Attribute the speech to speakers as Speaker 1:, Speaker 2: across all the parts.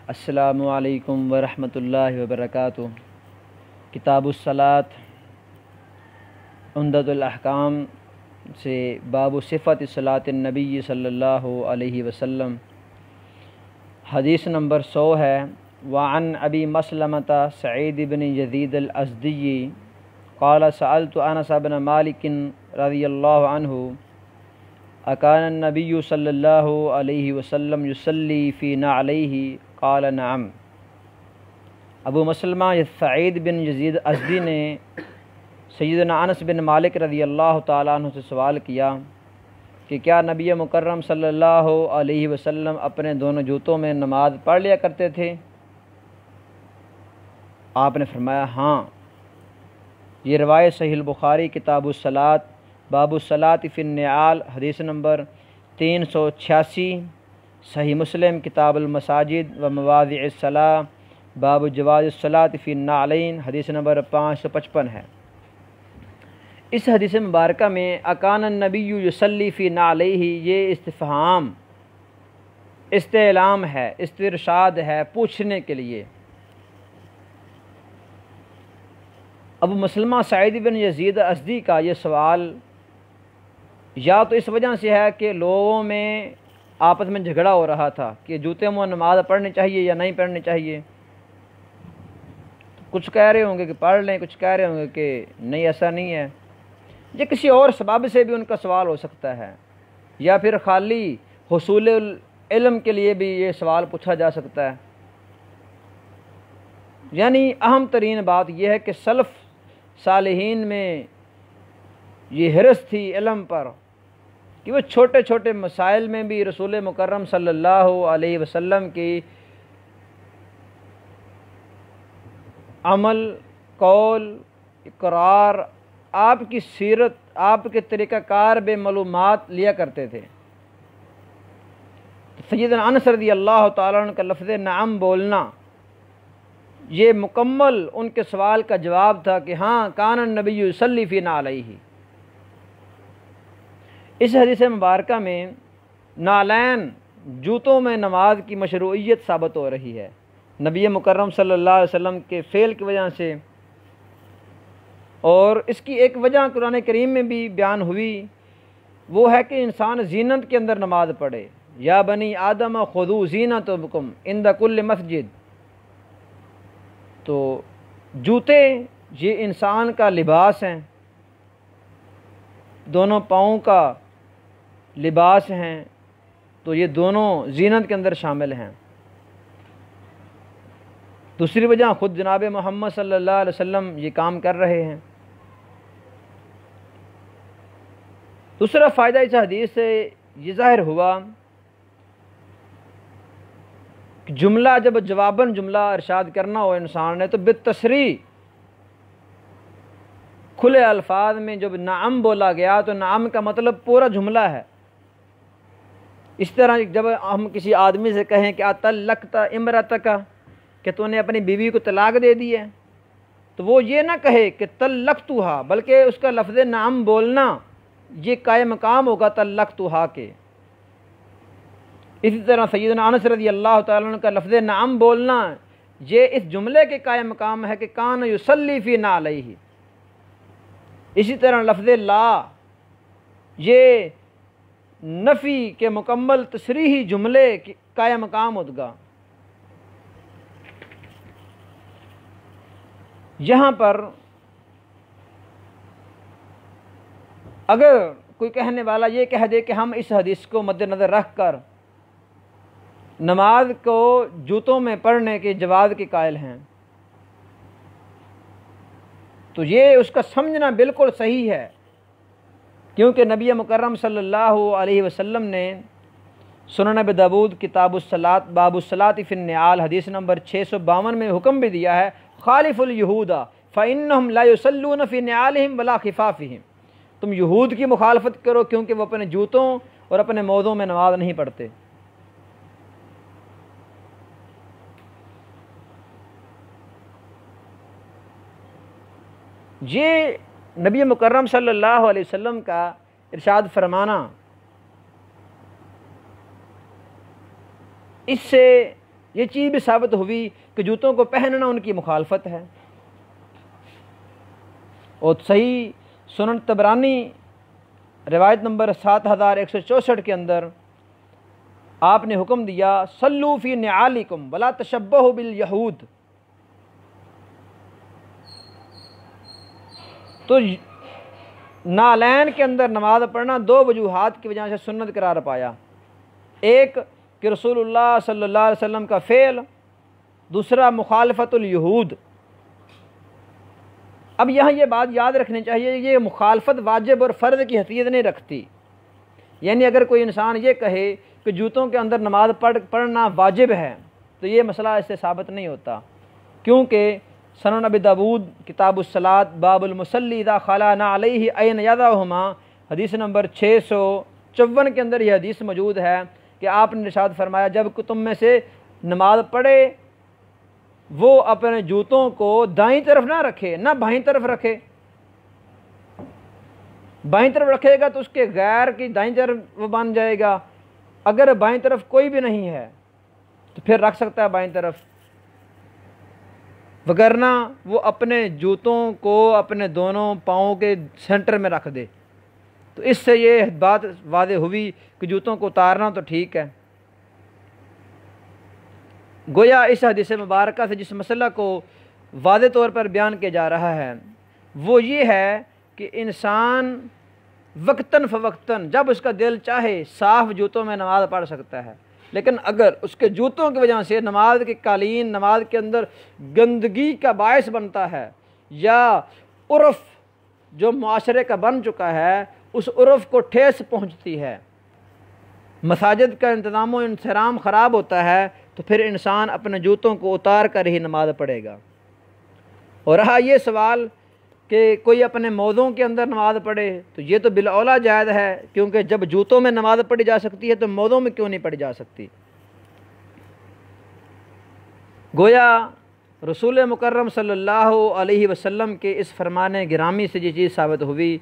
Speaker 1: السلام علیکم ورحمۃ اللہ وبرکاتہ۔ کتاب الصلاۃ عمدۃ الاحکام سے باب صفت صلاۃ النبی صلی اللہ علیہ وسلم، حدیث نمبر 100 ہے۔ وعن ابی مسلمۃ سعید بن یزید الازدی قال سألت انس بن مالک رضی اللہ عنہ اکان النبی صلی اللہ علیہ وسلم یصلی فی نعلیہ قال نعم۔ ابو مسلمہ سعید بن یزید ازدی نے سیدنا انس بن مالک رضی اللہ تعالیٰ عنہ سے سوال کیا کہ کیا نبی مکرم صلی اللہ علیہ وسلم اپنے دونوں جوتوں میں نماز پڑھ لیا کرتے تھے؟ آپ نے فرمایا ہاں۔ یہ روایت صحیح البخاری کتاب الصلاۃ باب الصلاۃ فی النعال حدیث نمبر 386، صحیح مسلم کتاب المساجد و مواضع الصلاۃ باب جواز الصلاۃ فی النعلین حدیث نمبر 555 ہے۔ اس حدیث مبارکہ میں اکان النبی یصلی فی نعلیہ، یہ استفہام استعلام ہے، استرشاد ہے، پوچھنے کے لیے۔ ابو مسلمہ سعید بن یزید ازدی کا یہ سوال یا تو اس وجہ سے ہے کہ لوگوں میں آپس میں جھگڑا ہو رہا تھا کہ جوتے میں نماز پڑھنی چاہیے یا نہیں پڑھنی چاہیے۔ کچھ کہہ رہے ہوں گے کہ پڑھ لیں، کچھ کہہ رہے ہوں گے کہ نہیں ایسا نہیں ہے۔ یہ کسی اور سبب سے بھی ان کا سوال ہو سکتا ہے، یا پھر خالی حصول علم کے لیے بھی یہ سوال پوچھا جا سکتا ہے۔ یعنی اہم ترین بات یہ ہے کہ سلف صالحین میں یہ حرص تھی علم پر کہ وہ چھوٹے چھوٹے مسائل میں بھی رسول مکرم صلی اللہ علیہ وسلم کی عمل، قول، اقرار، آپ کی سیرت، آپ کے طریقہ کار بے معلومات لیا کرتے تھے۔ سیدنا انس رضی اللہ تعالیٰ عنہ کا لفظ نعم بولنا یہ مکمل ان کے سوال کا جواب تھا کہ ہاں کان النبی یصلی فی نعلیہ۔ اس حدیث مبارکہ میں نعلین جوتوں میں نماز کی مشروعیت ثابت ہو رہی ہے نبی مکرم صلی اللہ علیہ وسلم کے فعل کی وجہ سے، اور اس کی ایک وجہ قرآن کریم میں بھی بیان ہوئی، وہ ہے کہ انسان زینت کے اندر نماز پڑھے۔ یا بنی آدم خذوا زینتکم عند کل مسجد۔ تو جوتے یہ انسان کا لباس ہیں، دونوں پاؤں کا لباس ہیں، تو یہ دونوں زینت کے اندر شامل ہیں۔ دوسری وجہ خود جناب محمد صلی اللہ علیہ وسلم یہ کام کر رہے ہیں۔ دوسرا فائدہ اس حدیث سے یہ ظاہر ہوا کہ جملہ جب جواباً جملہ ارشاد کرنا ہو انسان نے تو بالتصریح کھلے الفاظ میں جب نعم بولا گیا تو نعم کا مطلب پورا جملہ ہے۔ اس طرح جب ہم کسی آدمی سے کہیں کہ اطلقت امرأتک، کہ تو نے اپنی بیوی کو طلاق دے دی ہے، تو وہ یہ نہ کہے کہ طلقتھا، بلکہ اس کا لفظ نعم بولنا یہ قائم مقام ہوگا طلقتھا کے۔ اسی طرح سیدنا انس رضی اللہ تعالیٰ عنہ کا لفظ نعم بولنا یہ اس جملے کے قائم مقام ہے کہ کان یصلی فی نعلیہ۔ اسی طرح لفظ لا یہ نفی کے مکمل تصریحی جملے کے قائم مقام ہوگا۔ یہاں پر اگر کوئی کہنے والا یہ کہہ دے کہ ہم اس حدیث کو مد نظر رکھ کر نماز کو جوتوں میں پڑھنے کے جواز کے قائل ہیں، تو یہ اس کا سمجھنا بالکل صحیح ہے، کیونکہ نبی مکرم صلی اللہ علیہ وسلم نے سنن ابی داؤد کتاب الصلاۃ باب الصلاۃ فی النعال حدیث نمبر 652 میں حکم بھی دیا ہے خالف الیہود فانہم لا یصلون فی نعالہم ولا خفافہم۔ تم یہود کی مخالفت کرو کیونکہ وہ اپنے جوتوں اور اپنے موزوں میں نماز نہیں پڑھتے۔ یہ نبی مکرم صلی اللہ علیہ وسلم کا ارشاد فرمانا، اس سے یہ چیز بھی ثابت ہوئی کہ جوتوں کو پہننا ان کی مخالفت ہے۔ اور صحیح سنن طبرانی روایت نمبر 7164 کے اندر آپ نے حکم دیا صلو فی نعالکم ولا تشبہوا بالیہود۔ تو نالین کے اندر نماز پڑھنا دو وجوہات کی وجہ سے سنت قرار پایا، ایک کہ رسول اللہ صلی اللہ علیہ وسلم کا فعل، دوسرا مخالفت الیہود۔ اب یہاں یہ بات یاد رکھنی چاہیے، یہ مخالفت واجب اور فرض کی حیثیت نہیں رکھتی، یعنی اگر کوئی انسان یہ کہے کہ جوتوں کے اندر نماز پڑھنا واجب ہے تو یہ مسئلہ اس سے ثابت نہیں ہوتا، کیونکہ سنن ابی داود کتاب الصلاۃ باب المصلی اذا خلا نعلیہ این یضعہما حدیث نمبر 654 کے اندر یہ حدیث موجود ہے کہ آپ نے ارشاد فرمایا جب تم میں سے نماز پڑھے وہ اپنے جوتوں کو دائیں طرف نہ رکھے، نہ بائیں طرف رکھے۔ بائیں طرف رکھے گا تو اس کے غیر کی دائیں طرف وہ بن جائے گا، اگر بائیں طرف کوئی بھی نہیں ہے تو پھر رکھ سکتا ہے بائیں طرف، وگرنہ وہ اپنے جوتوں کو اپنے دونوں پاؤں کے سینٹر میں رکھ دے۔ تو اس سے یہ بات واضح ہوئی کہ جوتوں کو اتارنا تو ٹھیک ہے۔ گویا اس حدیث مبارکہ سے جس مسئلہ کو واضح طور پر بیان کیا جا رہا ہے وہ یہ ہے کہ انسان وقتاً فوقتاً جب اس کا دل چاہے صاف جوتوں میں نماز پڑھ سکتا ہے، لیکن اگر اس کے جوتوں کی وجہ سے نماز کے قالین نماز کے اندر گندگی کا باعث بنتا ہے، یا عرف جو معاشرے کا بن چکا ہے اس عرف کو ٹھیس پہنچتی ہے، مساجد کا انتظام و انصرام خراب ہوتا ہے، تو پھر انسان اپنے جوتوں کو اتار کر ہی نماز پڑھے گا۔ اور رہا یہ سوال کہ کوئی اپنے موزوں کے اندر نماز پڑھے تو یہ تو بالاولیٰ جائز ہے، کیونکہ جب جوتوں میں نماز پڑھی جا سکتی ہے تو موزوں میں کیوں نہیں پڑھی جا سکتی۔ گویا رسول مکرم صلی اللہ علیہ وسلم کے اس فرمان گرامی سے یہ چیز ثابت ہوئی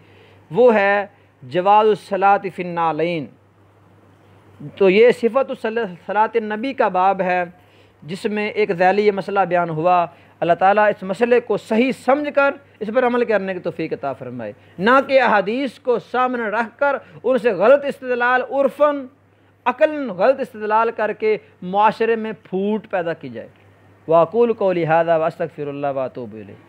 Speaker 1: وہ ہے جواز الصلاۃ فی النعلین۔ تو یہ صفت صلاۃ النبی کا باب ہے جس میں ایک ذیلی یہ مسئلہ بیان ہوا۔ اللہ تعالیٰ اس مسئلے کو صحیح سمجھ کر اس پر عمل کرنے کی توفیق عطا فرمائے، نہ کہ احادیث کو سامنے رکھ کر ان سے غلط استدلال عرفاً عقلاً غلط استدلال کر کے معاشرے میں پھوٹ پیدا کی جائے۔ وَأَقُولُ قَوْلِي هَذَا وَأَسْتَغْفِرُ اللَّهَ وَأَتُوبُ إِلَيْهِ۔